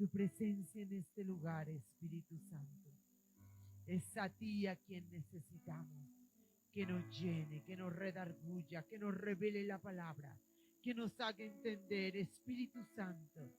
tu presencia en este lugar, Espíritu Santo. Es a ti a quien necesitamos, que nos llene, que nos redarguya, que nos revele la palabra, que nos haga entender, Espíritu Santo,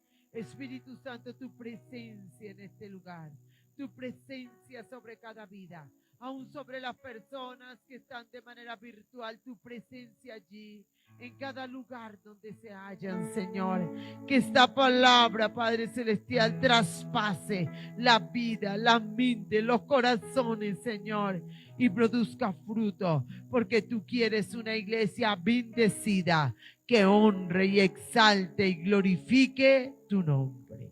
tu presencia en este lugar, tu presencia sobre cada vida, aún sobre las personas que están de manera virtual, tu presencia allí, en cada lugar donde se hallan, Señor. Que esta palabra, Padre Celestial, traspase la vida, la mente, los corazones, Señor, y produzca fruto, porque tú quieres una iglesia bendecida, que honre y exalte y glorifique tu nombre.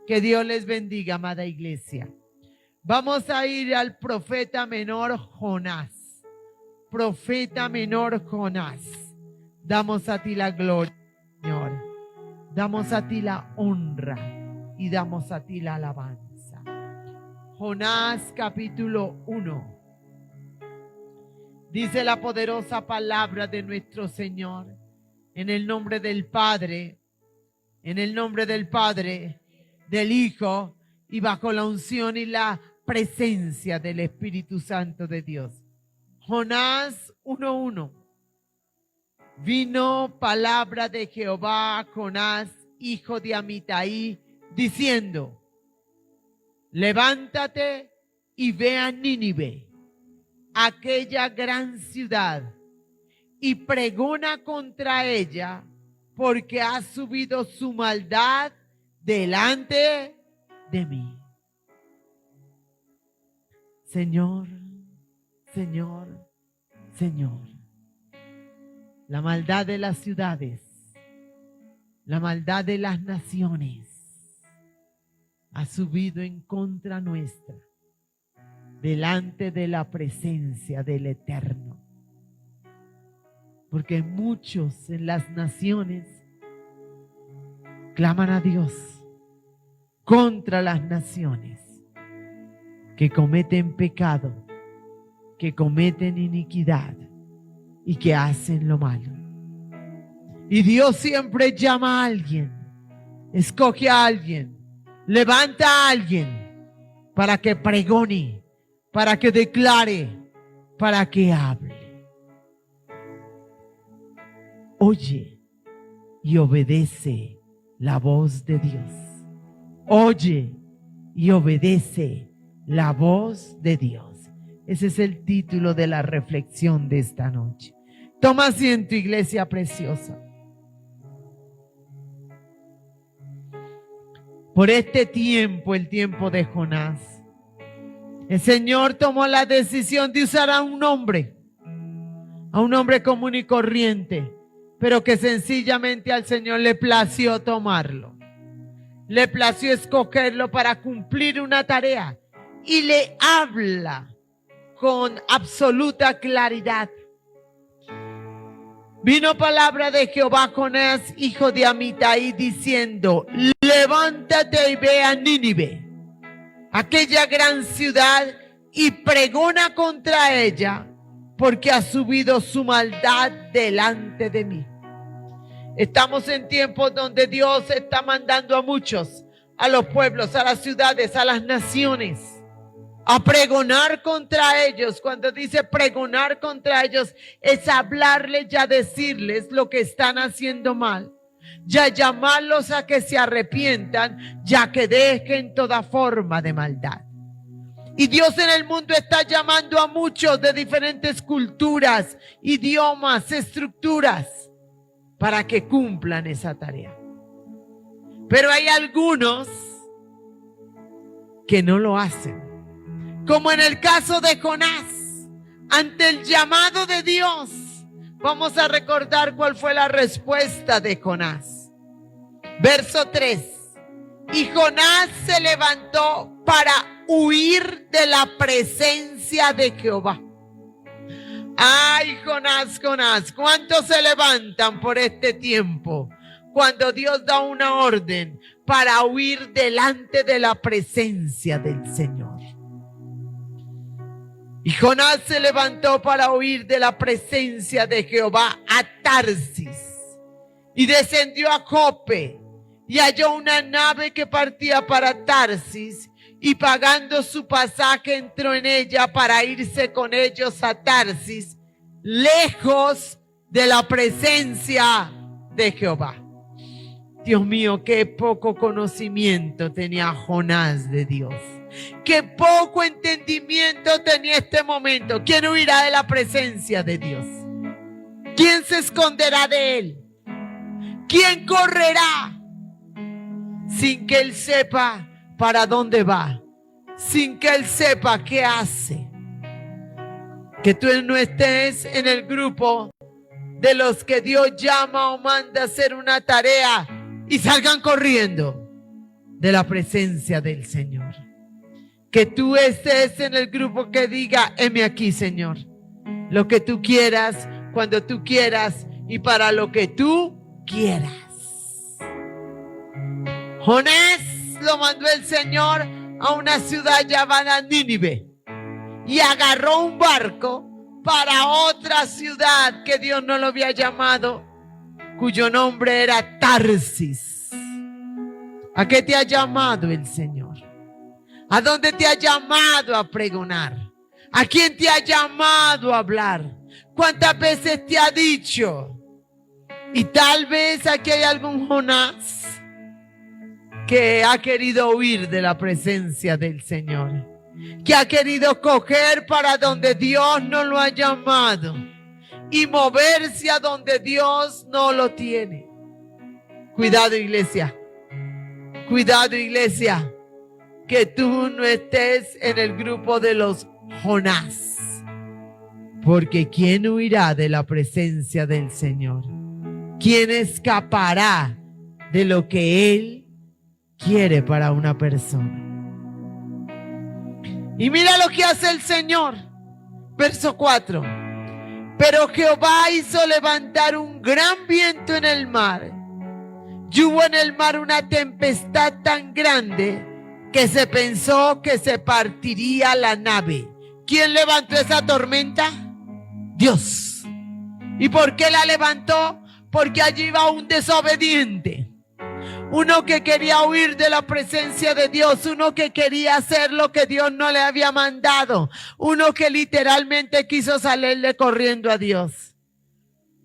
Que Dios les bendiga, amada iglesia. Vamos a ir al profeta menor Jonás. Profeta menor Jonás. Damos a ti la gloria, Señor. Damos a ti la honra y damos a ti la alabanza. Jonás capítulo 1. Dice la poderosa palabra de nuestro Señor. En el nombre del Padre, del Hijo y bajo la unción y la presencia del Espíritu Santo de Dios. Jonás 1:1. Vino palabra de Jehová a Jonás, hijo de Amitai, diciendo: levántate y ve a Nínive, aquella gran ciudad, y pregona contra ella, porque ha subido su maldad delante de mí. Señor, Señor, Señor. La maldad de las ciudades, la maldad de las naciones ha subido en contra nuestra, delante de la presencia del Eterno. Porque muchos en las naciones claman a Dios contra las naciones que cometen pecado, que cometen iniquidad y que hacen lo malo. Y Dios siempre llama a alguien, escoge a alguien, levanta a alguien para que pregone, para que declare, para que hable. Oye y obedece la voz de Dios. Oye y obedece la voz de Dios. Ese es el título de la reflexión de esta noche. Toma asiento, iglesia preciosa. Por este tiempo, el tiempo de Jonás, el Señor tomó la decisión de usar a un hombre común y corriente, pero que sencillamente al Señor le plació tomarlo. Le plació escogerlo para cumplir una tarea y le habla con absoluta claridad. Vino palabra de Jehová a Jonás, hijo de Amitai, diciendo: levántate y ve a Nínive, aquella gran ciudad, y pregona contra ella, porque ha subido su maldad delante de mí. Estamos en tiempos donde Dios está mandando a muchos, a los pueblos, a las ciudades, a las naciones, a pregonar contra ellos. Cuando dice pregonar contra ellos, es hablarles y a decirles lo que están haciendo mal, ya llamarlos a que se arrepientan, ya que dejen toda forma de maldad. Y Dios en el mundo está llamando a muchos de diferentes culturas, idiomas, estructuras, para que cumplan esa tarea. Pero hay algunos que no lo hacen. Como en el caso de Jonás, ante el llamado de Dios. Vamos a recordar cuál fue la respuesta de Jonás. Verso 3. Y Jonás se levantó para huir de la presencia de Jehová. Ay, Jonás, ¿cuántos se levantan por este tiempo? Cuando Dios da una orden para huir delante de la presencia del Señor. Y Jonás se levantó para huir de la presencia de Jehová a Tarsis. Y descendió a Jope. y halló una nave que partía para Tarsis, y pagando su pasaje entró en ella para irse con ellos a Tarsis, lejos de la presencia de Jehová. Dios mío, qué poco conocimiento tenía Jonás de Dios. Qué poco entendimiento tenía este momento. ¿Quién huirá de la presencia de Dios? ¿Quién se esconderá de él? ¿Quién correrá sin que él sepa para dónde va? Sin que él sepa qué hace. Que tú no estés en el grupo de los que Dios llama o manda a hacer una tarea y salgan corriendo de la presencia del Señor. Que tú estés en el grupo que diga: heme aquí, Señor, lo que tú quieras, cuando tú quieras y para lo que tú quieras. Jonás lo mandó el Señor a una ciudad llamada Nínive y agarró un barco para otra ciudad que Dios no lo había llamado, cuyo nombre era Tarsis. ¿A qué te ha llamado el Señor? ¿A dónde te ha llamado a pregonar? ¿A quién te ha llamado a hablar? ¿Cuántas veces te ha dicho? Y tal vez aquí hay algún Jonás que ha querido huir de la presencia del Señor, que ha querido coger para donde Dios no lo ha llamado y moverse a donde Dios no lo tiene. Cuidado, iglesia. Cuidado, iglesia, que tú no estés en el grupo de los Jonás. Porque ¿quién huirá de la presencia del Señor? ¿Quién escapará de lo que Él quiere para una persona? Y mira lo que hace el Señor. Verso 4. Pero Jehová hizo levantar un gran viento en el mar, y hubo en el mar una tempestad tan grande que se pensó que se partiría la nave. ¿Quién levantó esa tormenta? Dios. ¿Y por qué la levantó? Porque allí iba un desobediente. Uno que quería huir de la presencia de Dios. Uno que quería hacer lo que Dios no le había mandado. Uno que literalmente quiso salirle corriendo a Dios.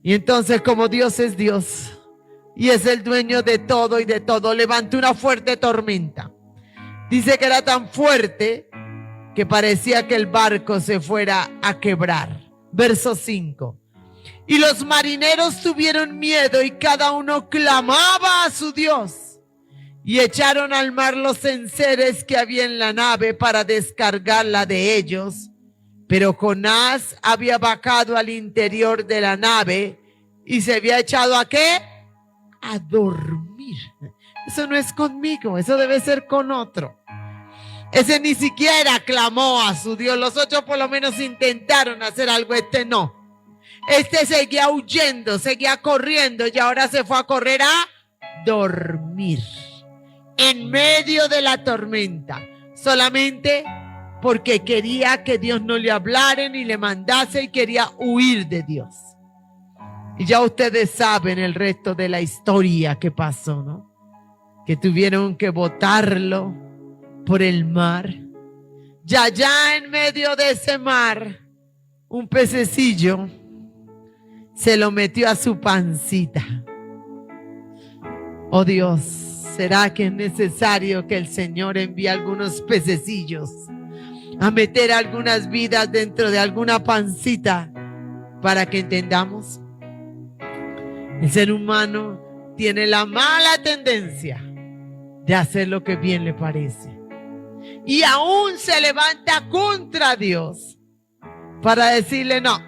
Y entonces, como Dios es Dios y es el dueño de todo y de todo, levantó una fuerte tormenta. Dice que era tan fuerte que parecía que el barco se fuera a quebrar. Verso 5. Y los marineros tuvieron miedo y cada uno clamaba a su Dios. Y echaron al mar los enseres que había en la nave para descargarla de ellos. Pero Jonás había bajado al interior de la nave y se había echado ¿a qué? A dormir. Eso no es conmigo, eso debe ser con otro. Ese ni siquiera clamó a su Dios. Los otros por lo menos intentaron hacer algo, este no. Este seguía huyendo, seguía corriendo y ahora se fue a correr a dormir. En medio de la tormenta. Solamente porque quería que Dios no le hablara ni le mandase y quería huir de Dios. Y ya ustedes saben el resto de la historia que pasó, ¿no? Que tuvieron que botarlo por el mar. Ya en medio de ese mar, un pececillo se lo metió a su pancita. Oh Dios, ¿será que es necesario que el Señor envíe algunos pececillos a meter algunas vidas dentro de alguna pancita para que entendamos? El ser humano tiene la mala tendencia de hacer lo que bien le parece. Y aún se levanta contra Dios para decirle: no,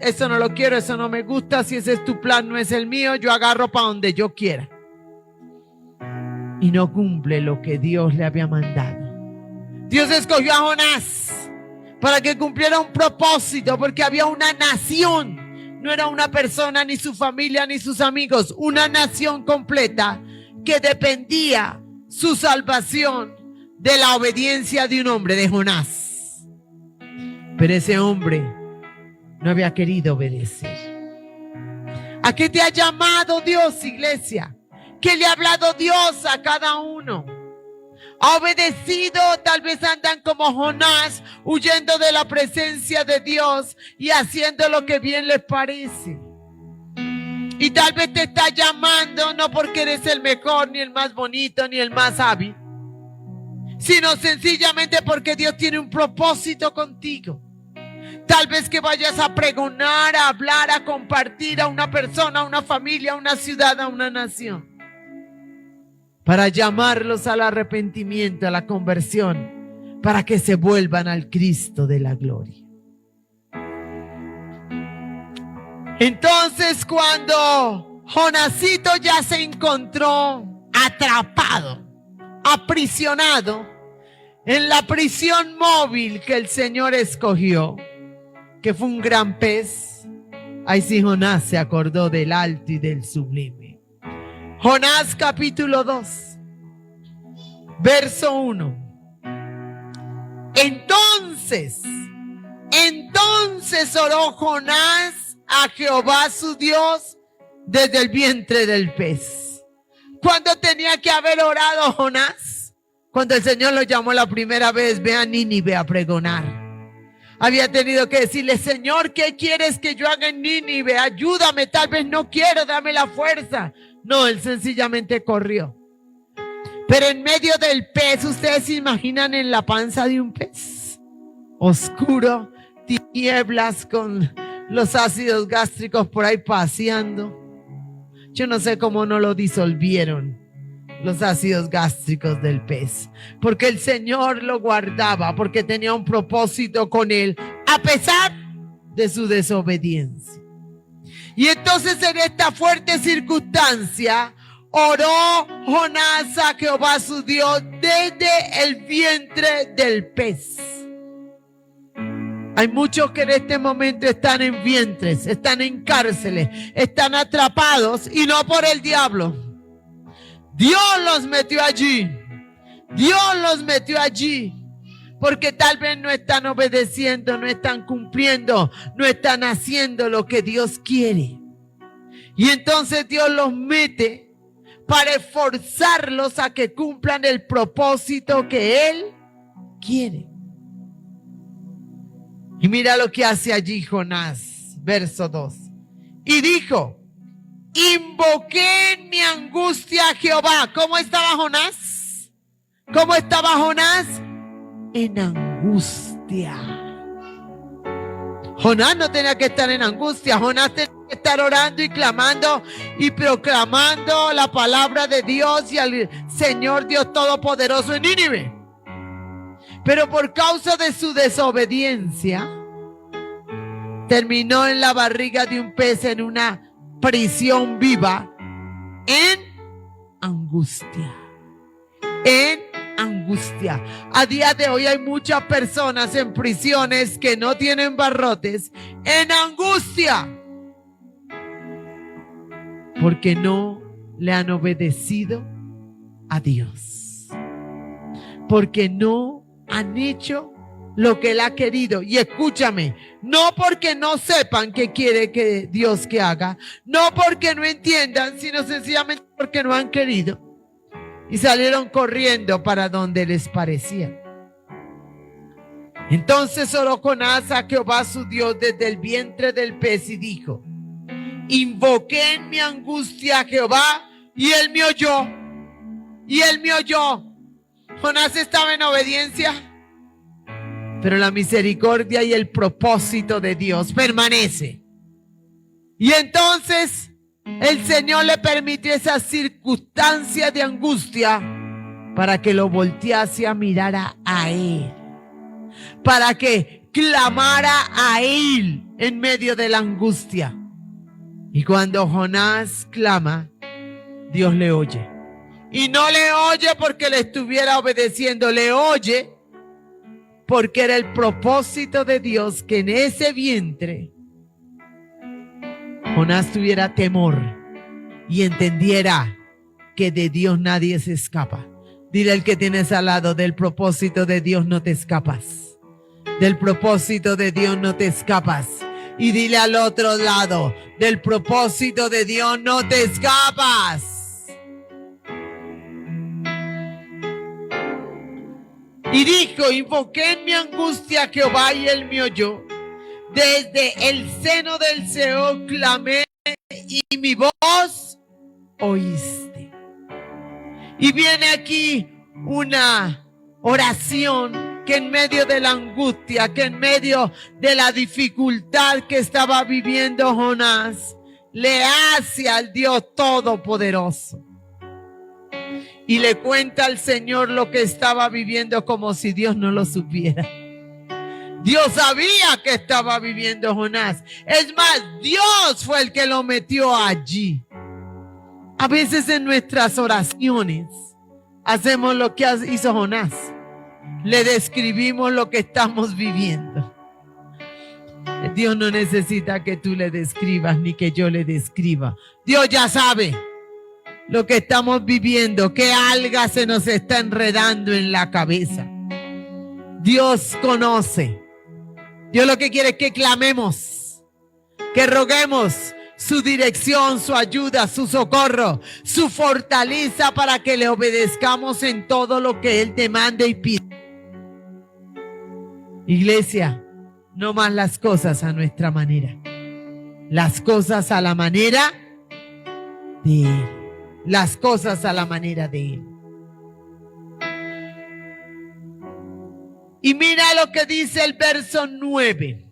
eso no lo quiero, eso no me gusta, si ese es tu plan, no es el mío, yo agarro para donde yo quiera. Y no cumple lo que Dios le había mandado. Dios escogió a Jonás para que cumpliera un propósito, porque había una nación. No era una persona, ni su familia, ni sus amigos. Una nación completa que dependía su salvación de la obediencia de un hombre, de Jonás. Pero ese hombre no había querido obedecer. ¿A qué te ha llamado Dios, iglesia? ¿Qué le ha hablado Dios a cada uno? ¿Ha obedecido? Tal vez andan como Jonás, huyendo de la presencia de Dios y haciendo lo que bien les parece. Y tal vez te está llamando no porque eres el mejor, ni el más bonito, ni el más hábil, sino sencillamente porque Dios tiene un propósito contigo. Tal vez que vayas a pregonar, a hablar, a compartir a una persona, a una familia, a una ciudad, a una nación, para llamarlos al arrepentimiento, a la conversión, para que se vuelvan al Cristo de la gloria. Entonces, cuando Jonasito ya se encontró atrapado, aprisionado en la prisión móvil que el Señor escogió, que fue un gran pez, ahí sí Jonás se acordó del alto y del sublime. Jonás capítulo 2, verso 1. Entonces oró Jonás a Jehová su Dios desde el vientre del pez. ¿Cuándo tenía que haber orado Jonás? Cuando el Señor lo llamó la primera vez, ve a Nínive a pregonar. Había tenido que decirle: Señor, ¿qué quieres que yo haga en Nínive? Ayúdame, tal vez no quiero, dame la fuerza. No, él sencillamente corrió. Pero en medio del pez, ¿ustedes se imaginan en la panza de un pez? Oscuro, tinieblas, con los ácidos gástricos por ahí paseando. Yo no sé cómo no lo disolvieron los ácidos gástricos del pez, porque el Señor lo guardaba, porque tenía un propósito con él, a pesar de su desobediencia. Y entonces en esta fuerte circunstancia oró Jonás a Jehová su Dios desde el vientre del pez. Hay muchos que en este momento están en vientres, están en cárceles, están atrapados, y no por el diablo. Dios los metió allí. Dios los metió allí porque tal vez no están obedeciendo, no están cumpliendo, no están haciendo lo que Dios quiere. Y entonces Dios los mete para esforzarlos a que cumplan el propósito que Él quiere. Y mira lo que hace allí Jonás, verso 2. Y dijo: invoqué en mi angustia a Jehová. ¿Cómo estaba Jonás? ¿Cómo estaba Jonás? En angustia. Jonás no tenía que estar en angustia. Jonás tenía que estar orando y clamando y proclamando la palabra de Dios y al Señor Dios Todopoderoso en Nínive. Pero por causa de su desobediencia, terminó en la barriga de un pez, en una prisión viva, en angustia. En angustia. A día de hoy hay muchas personas en prisiones que no tienen barrotes, en angustia, porque no le han obedecido a Dios, porque no han hecho lo que Él ha querido. Y escúchame, no porque no sepan qué quiere que Dios que haga, no porque no entiendan, sino sencillamente porque no han querido y salieron corriendo para donde les parecía. Entonces oró Jonás a Jehová su Dios desde el vientre del pez y dijo: invoqué en mi angustia a Jehová y Él me oyó. Y Él me oyó. Jonás estaba en obediencia, pero la misericordia y el propósito de Dios permanece. Y entonces el Señor le permitió esa circunstancia de angustia para que lo voltease a mirar a Él, para que clamara a Él en medio de la angustia. Y cuando Jonás clama, Dios le oye. Y no le oye porque le estuviera obedeciendo, le oye porque era el propósito de Dios que en ese vientre Jonás tuviera temor y entendiera que de Dios nadie se escapa. Dile al que tienes al lado: del propósito de Dios no te escapas. Del propósito de Dios no te escapas. Y dile al otro lado: del propósito de Dios no te escapas. Y dijo, invoqué en mi angustia a Jehová y él me oyó. Desde el seno del Seol clamé y mi voz oíste. Y viene aquí una oración que en medio de la angustia, que en medio de la dificultad que estaba viviendo Jonás, le hace al Dios Todopoderoso. Y le cuenta al Señor lo que estaba viviendo como si Dios no lo supiera. Dios sabía que estaba viviendo Jonás. Es más, Dios fue el que lo metió allí. A veces en nuestras oraciones hacemos lo que hizo Jonás. Le describimos lo que estamos viviendo. Dios no necesita que tú le describas ni que yo le describa. Dios ya sabe lo que estamos viviendo, qué alga se nos está enredando en la cabeza. Dios conoce. Dios lo que quiere es que clamemos, que roguemos su dirección, su ayuda, su socorro, su fortaleza para que le obedezcamos en todo lo que Él demande y pide. Iglesia, no más las cosas a nuestra manera, las cosas a la manera de Él, las cosas a la manera de Él. Y mira lo que dice el verso 9.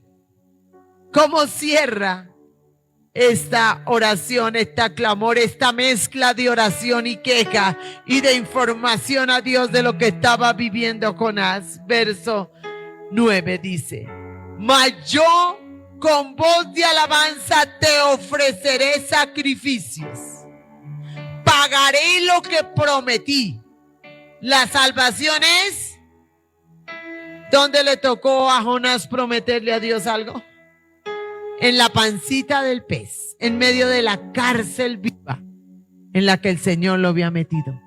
Cómo cierra esta oración, esta clamor, esta mezcla de oración y queja y de información a Dios de lo que estaba viviendo Jonás. Verso 9 dice: mas yo con voz de alabanza te ofreceré sacrificios. Pagaré lo que prometí. La salvación es... ¿Dónde le tocó a Jonás prometerle a Dios algo? En la pancita del pez, en medio de la cárcel viva en la que el Señor lo había metido.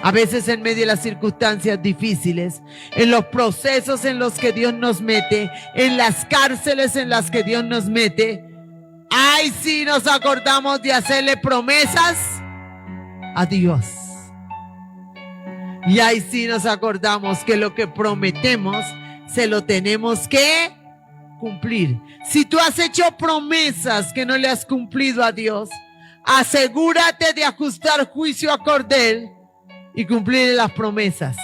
A veces en medio de las circunstancias difíciles, en los procesos en los que Dios nos mete, en las cárceles en las que Dios nos mete, ay, sí nos acordamos de hacerle promesas a Dios. Y ahí sí nos acordamos que lo que prometemos se lo tenemos que cumplir. Si tú has hecho promesas que no le has cumplido a Dios, asegúrate de ajustar juicio a cordel y cumplir las promesas,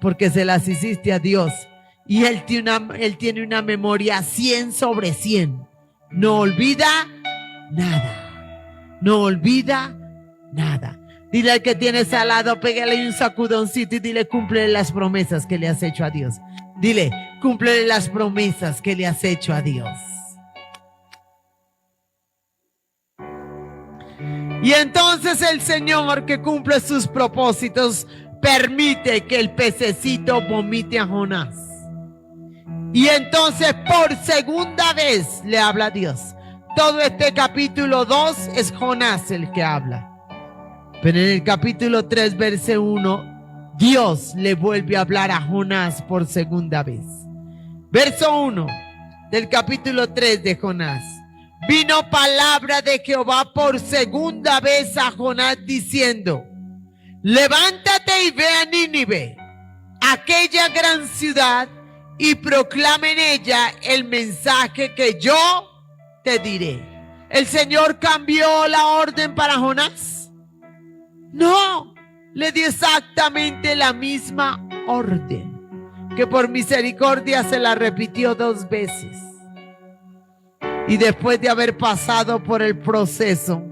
porque se las hiciste a Dios y Él tiene una memoria 100 sobre 100. No olvida nada. No olvida nada. Dile al que tienes al lado, pégale un sacudoncito y dile, cumple las promesas que le has hecho a Dios. Dile, cumple las promesas que le has hecho a Dios. Y entonces el Señor, que cumple sus propósitos, permite que el pececito vomite a Jonás. Y entonces por segunda vez le habla a Dios. Todo este capítulo 2 es Jonás el que habla. Pero en el capítulo 3, verso 1, Dios le vuelve a hablar a Jonás por segunda vez. Verso 1 del capítulo 3 de Jonás. Vino palabra de Jehová por segunda vez a Jonás diciendo: levántate y ve a Nínive, aquella gran ciudad, y proclama en ella el mensaje que yo te diré. ¿El Señor cambió la orden para Jonás? No, le dio exactamente la misma orden, que por misericordia se la repitió 2 veces. Y después de haber pasado por el proceso,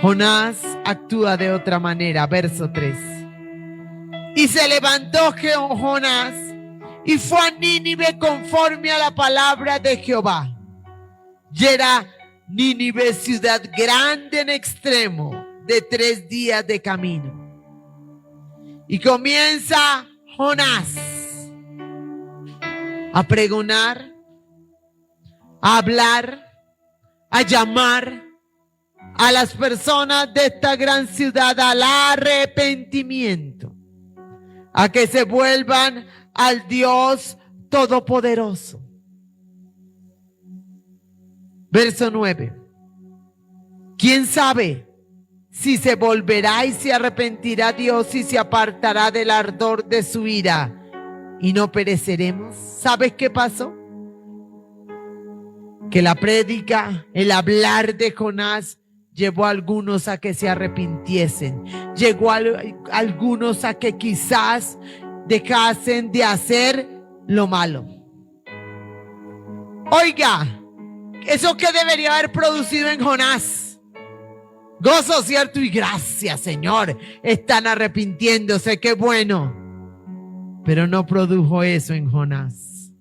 Jonás actúa de otra manera. Verso 3. Y se levantó Jonás y fue a Nínive conforme a la palabra de Jehová. Y era Nínive ciudad grande en extremo, de 3 días de camino. Y comienza Jonás a pregonar, a hablar, a llamar a las personas de esta gran ciudad al arrepentimiento, a que se vuelvan al Dios Todopoderoso. Verso 9. ¿Quién sabe si se volverá y se arrepentirá Dios y se apartará del ardor de su ira y no pereceremos. ¿Sabes qué pasó? Que la prédica, el hablar de Jonás llevó a algunos a que se arrepintiesen. Llegó a algunos a que quizás dejasen de hacer lo malo. Oiga, ¿eso qué debería haber producido en Jonás? Gozo, ¿cierto? Y gracias, Señor. Están arrepintiéndose, qué bueno. Pero no produjo eso en Jonás.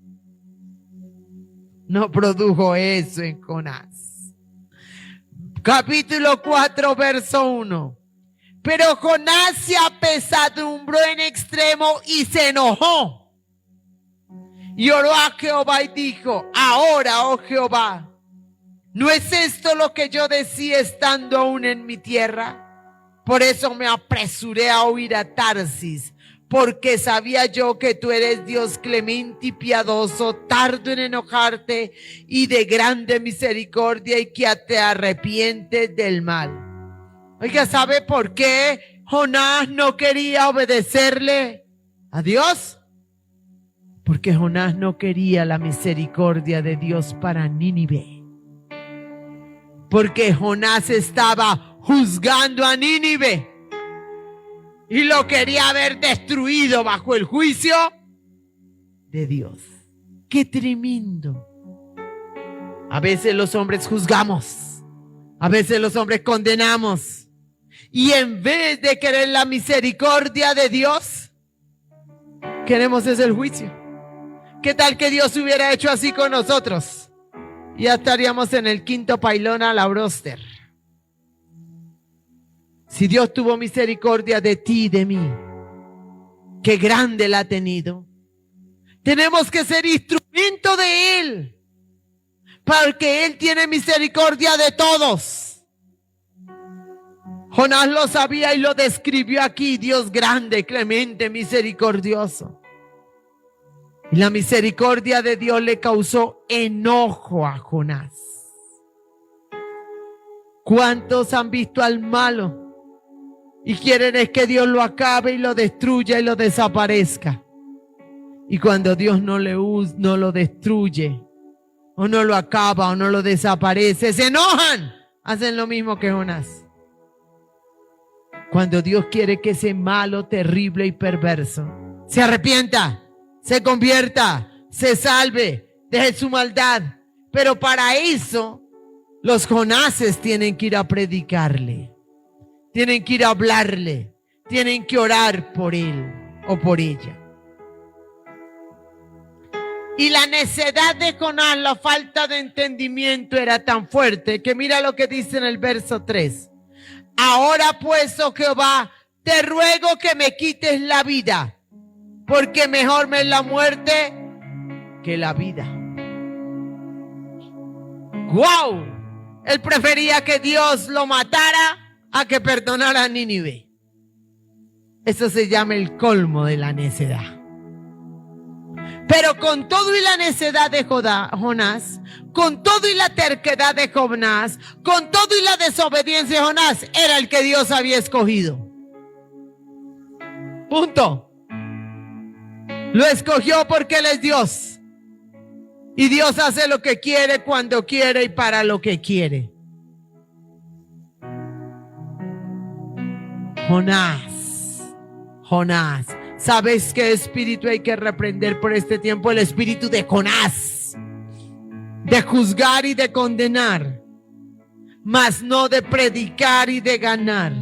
No produjo eso en Jonás. Capítulo 4, verso 1. Pero Jonás se apesadumbró en extremo y se enojó. Y oró a Jehová y dijo: ahora, oh Jehová, ¿no es esto lo que yo decía estando aún en mi tierra? Por eso me apresuré a huir a Tarsis, porque sabía yo que tú eres Dios clemente y piadoso, tardo en enojarte y de grande misericordia, y que te arrepientes del mal. Oiga, ¿sabe por qué Jonás no quería obedecerle a Dios? Porque Jonás no quería la misericordia de Dios para Nínive. Porque Jonás estaba juzgando a Nínive y lo quería ver destruido bajo el juicio de Dios. ¡Qué tremendo! A veces los hombres juzgamos, a veces los hombres condenamos, y en vez de querer la misericordia de Dios, queremos es el juicio. ¿Qué tal que Dios hubiera hecho así con nosotros? Ya estaríamos en el quinto pailón a la bróster. Si Dios tuvo misericordia de ti y de mí, qué grande la ha tenido. Tenemos que ser instrumento de Él, porque Él tiene misericordia de todos. Jonás lo sabía y lo describió aquí: Dios grande, clemente, misericordioso. Y la misericordia de Dios le causó enojo a Jonás. ¿Cuántos han visto al malo y quieren es que Dios lo acabe y lo destruya y lo desaparezca? Y cuando Dios no lo destruye, o no lo acaba, o no lo desaparece, se enojan. Hacen lo mismo que Jonás. Cuando Dios quiere que ese malo, terrible y perverso se arrepienta, se convierta, se salve, deje su maldad. Pero para eso, los Jonases tienen que ir a predicarle, tienen que ir a hablarle, tienen que orar por él o por ella. Y la necedad de Jonás, la falta de entendimiento era tan fuerte que mira lo que dice en el verso 3. Ahora pues, oh Jehová, te ruego que me quites la vida, porque mejor me es la muerte que la vida. ¡Wow! Él prefería que Dios lo matara a que perdonara a Nínive. Eso se llama el colmo de la necedad. Pero con todo y la necedad de Jonás, con todo y la terquedad de Jonás, con todo y la desobediencia de Jonás, era el que Dios había escogido. Punto. Lo escogió porque Él es Dios. Y Dios hace lo que quiere, cuando quiere y para lo que quiere. Jonás. ¿Sabes qué espíritu hay que reprender por este tiempo? El espíritu de Jonás. De juzgar y de condenar, mas no de predicar y de ganar.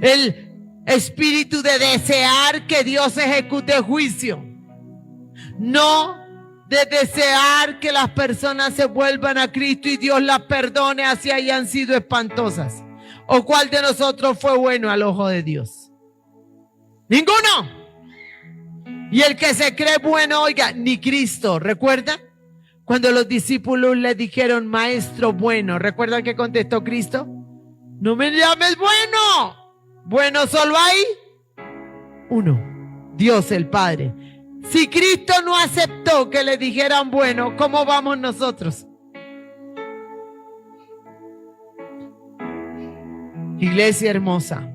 El espíritu de desear que Dios ejecute juicio, no de desear que las personas se vuelvan a Cristo y Dios las perdone así hayan sido espantosas. ¿O cuál de nosotros fue bueno al ojo de Dios? Ninguno. Y el que se cree bueno, oiga, ni Cristo. ¿Recuerdan? Cuando los discípulos le dijeron, maestro bueno, ¿recuerdan que contestó Cristo? No me llames bueno. Bueno solo hay uno, Dios el Padre. Si Cristo no aceptó que le dijeran bueno, ¿cómo vamos nosotros? Iglesia hermosa,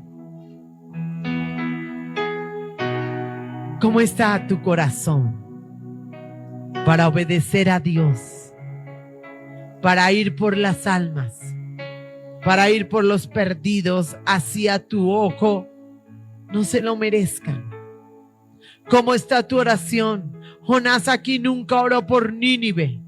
¿cómo está tu corazón para obedecer a Dios, para ir por las almas, para ir por los perdidos hacia tu ojo no se lo merezcan? ¿Cómo está tu oración? Jonás aquí nunca oró por Nínive.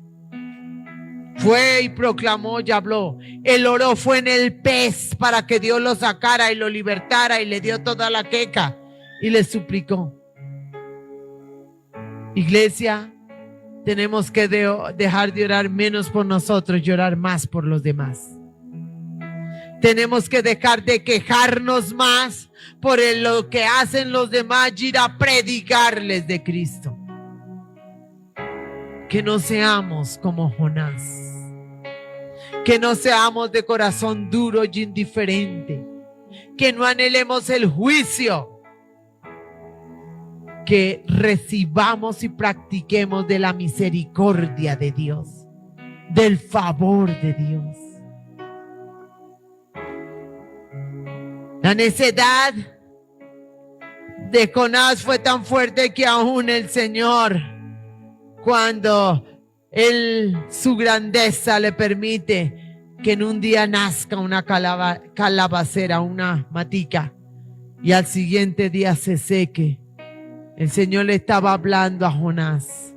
Fue y proclamó y habló. Él oró fue en el pez para que Dios lo sacara y lo libertara y le dio toda la queca y le suplicó. Iglesia, tenemos que dejar de orar menos por nosotros y orar más por los demás. Tenemos que dejar de quejarnos más por lo que hacen los demás y ir a predicarles de Cristo. Que no seamos como Jonás. Que no seamos de corazón duro y indiferente. Que no anhelemos el juicio. Que recibamos y practiquemos de la misericordia de Dios, del favor de Dios. La necedad de Jonás fue tan fuerte que aún el Señor, cuando su grandeza le permite que en un día nazca una calabacera, una matica, y al siguiente día se seque, el Señor le estaba hablando a Jonás.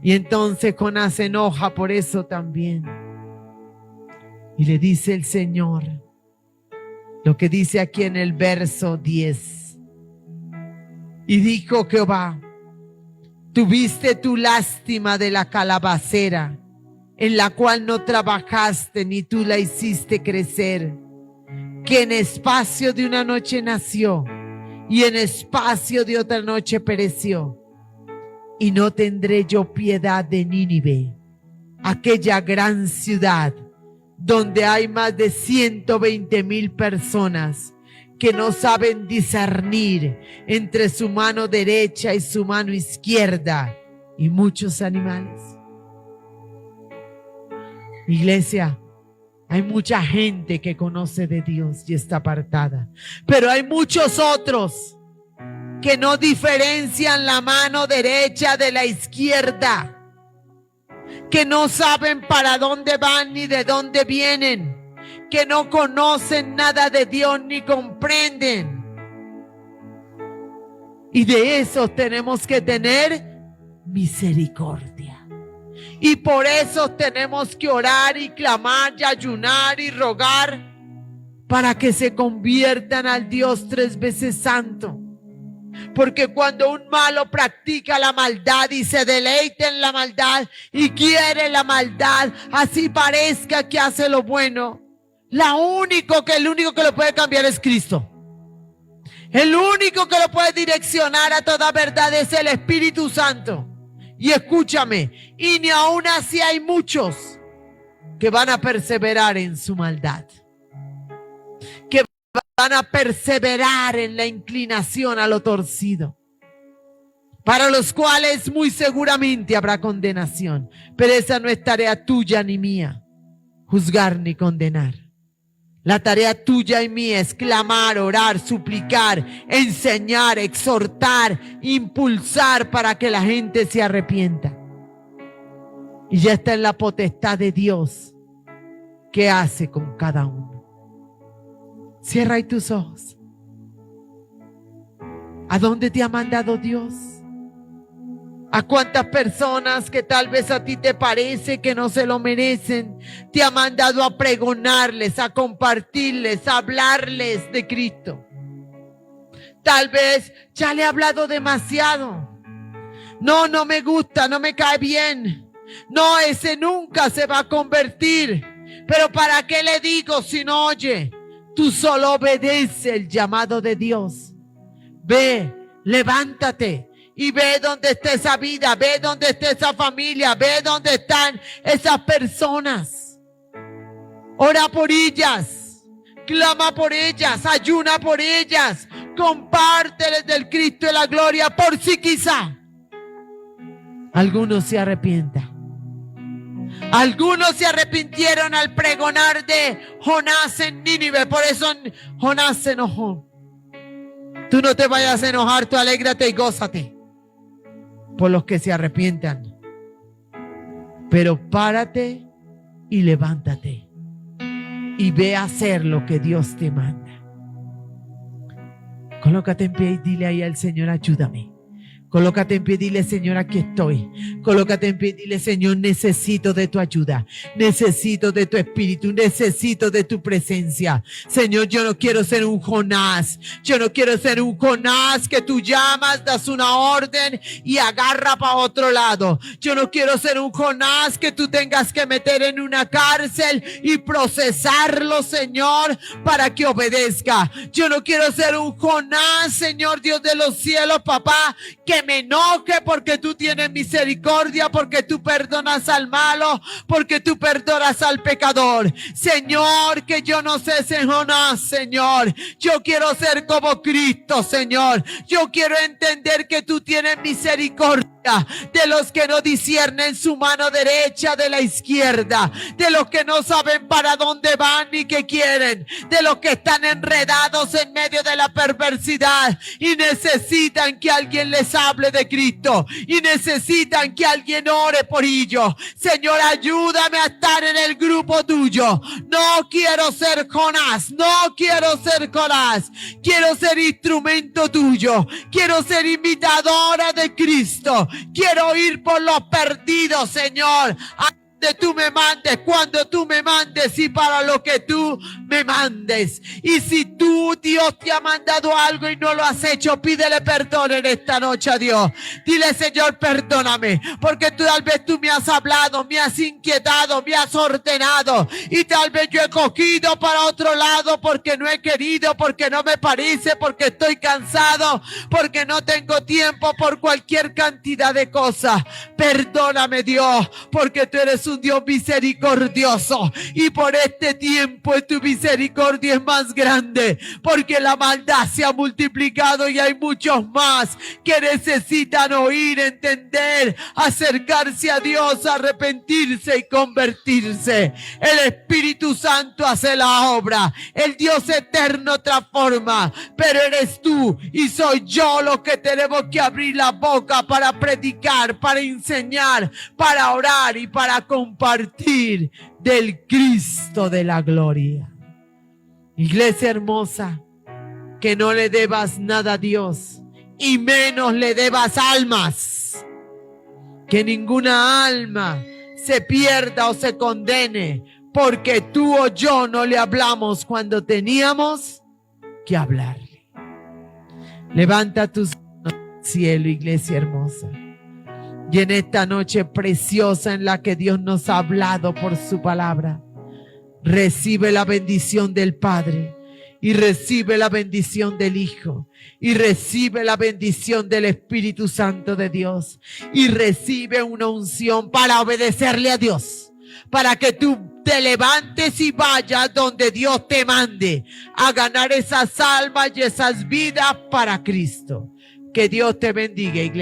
Y entonces Jonás se enoja por eso también. Y le dice el Señor lo que dice aquí en el verso 10. Y dijo Jehová: tuviste tu lástima de la calabacera, en la cual no trabajaste ni tú la hiciste crecer, que en espacio de una noche nació y en espacio de otra noche pereció. Y no tendré yo piedad de Nínive, aquella gran ciudad donde hay más de 120,000 personas que no saben discernir entre su mano derecha y su mano izquierda, y muchos animales. Iglesia, hay mucha gente que conoce de Dios y está apartada, pero hay muchos otros que no diferencian la mano derecha de la izquierda, que no saben para dónde van ni de dónde vienen, que no conocen nada de Dios ni comprenden. Y de esos tenemos que tener misericordia. Y por eso tenemos que orar y clamar y ayunar y rogar para que se conviertan al Dios 3 veces santo. Porque cuando un malo practica la maldad y se deleita en la maldad y quiere la maldad, así parezca que hace lo bueno, el único que lo puede cambiar es Cristo. El único que lo puede direccionar a toda verdad es el Espíritu Santo. Y escúchame, y ni aún así hay muchos que van a perseverar en su maldad, que van a perseverar en la inclinación a lo torcido, para los cuales muy seguramente habrá condenación. Pero esa no es tarea tuya ni mía, juzgar ni condenar. La tarea tuya y mía es clamar, orar, suplicar, enseñar, exhortar, impulsar para que la gente se arrepienta. Y ya está en la potestad de Dios qué hace con cada uno. Cierra ahí tus ojos. ¿A dónde te ha mandado Dios? ¿A cuántas personas que tal vez a ti te parece que no se lo merecen te ha mandado a pregonarles, a compartirles, a hablarles de Cristo? Tal vez ya le he hablado demasiado. No me gusta, no me cae bien. No, ese nunca se va a convertir. Pero ¿para qué le digo si no oye? Tú solo obedece el llamado de Dios. Ve, levántate. Y ve dónde está esa vida, ve dónde está esa familia, ve dónde están esas personas. Ora por ellas, clama por ellas, ayuna por ellas, compárteles del Cristo de la gloria, por si quizá alguno se arrepienta. Algunos se arrepintieron al pregonar de Jonás en Nínive, por eso Jonás se enojó. Tú no te vayas a enojar, tú alégrate y gózate por los que se arrepientan. Pero párate y levántate y ve a hacer lo que Dios te manda. Colócate en pie y dile ahí al Señor, ayúdame. Colócate en pie y dile, Señor, aquí estoy. Colócate en pie y dile, Señor, necesito de tu ayuda. Necesito de tu espíritu. Necesito de tu presencia. Señor, yo no quiero ser un Jonás. Yo no quiero ser un Jonás que tú llamas, das una orden y agarra para otro lado. Yo no quiero ser un Jonás que tú tengas que meter en una cárcel y procesarlo, Señor, para que obedezca. Yo no quiero ser un Jonás, Señor Dios de los cielos, papá, que me enoje porque tú tienes misericordia, porque tú perdonas al malo, porque tú perdonas al pecador. Señor, que yo no sé ser Jonás, Señor. Yo quiero ser como Cristo, Señor. Yo quiero entender que tú tienes misericordia de los que no disciernen su mano derecha de la izquierda, de los que no saben para dónde van ni qué quieren, de los que están enredados en medio de la perversidad y necesitan que alguien les hable de Cristo y necesitan que alguien ore por ellos. Señor, ayúdame a estar en el grupo tuyo. No quiero ser Jonás, no quiero ser Jonás. Quiero ser instrumento tuyo. Quiero ser imitadora de Cristo. Quiero ir por los perdidos, Señor. Tú me mandes, cuando tú me mandes y para lo que tú me mandes. Y si tú, Dios, te ha mandado algo y no lo has hecho, pídele perdón en esta noche a Dios. Dile, Señor, perdóname, porque tal vez tú me has hablado, me has inquietado, me has ordenado y tal vez yo he cogido para otro lado porque no he querido, porque no me parece, porque estoy cansado, porque no tengo tiempo, por cualquier cantidad de cosas. Perdóname, Dios, porque tú eres un Dios misericordioso y por este tiempo tu misericordia es más grande, porque la maldad se ha multiplicado y hay muchos más que necesitan oír, entender, acercarse a Dios, arrepentirse y convertirse. El Espíritu Santo hace la obra, el Dios eterno transforma, pero eres tú y soy yo los que tenemos que abrir la boca para predicar, para enseñar, para orar y para compartir del Cristo de la gloria. Iglesia hermosa, que no le debas nada a Dios y menos le debas almas. Que ninguna alma se pierda o se condene porque tú o yo no le hablamos cuando teníamos que hablarle. Levanta tus manos al cielo, iglesia hermosa. Y en esta noche preciosa en la que Dios nos ha hablado por su palabra, recibe la bendición del Padre y recibe la bendición del Hijo y recibe la bendición del Espíritu Santo de Dios y recibe una unción para obedecerle a Dios, para que tú te levantes y vayas donde Dios te mande a ganar esas almas y esas vidas para Cristo. Que Dios te bendiga, iglesia.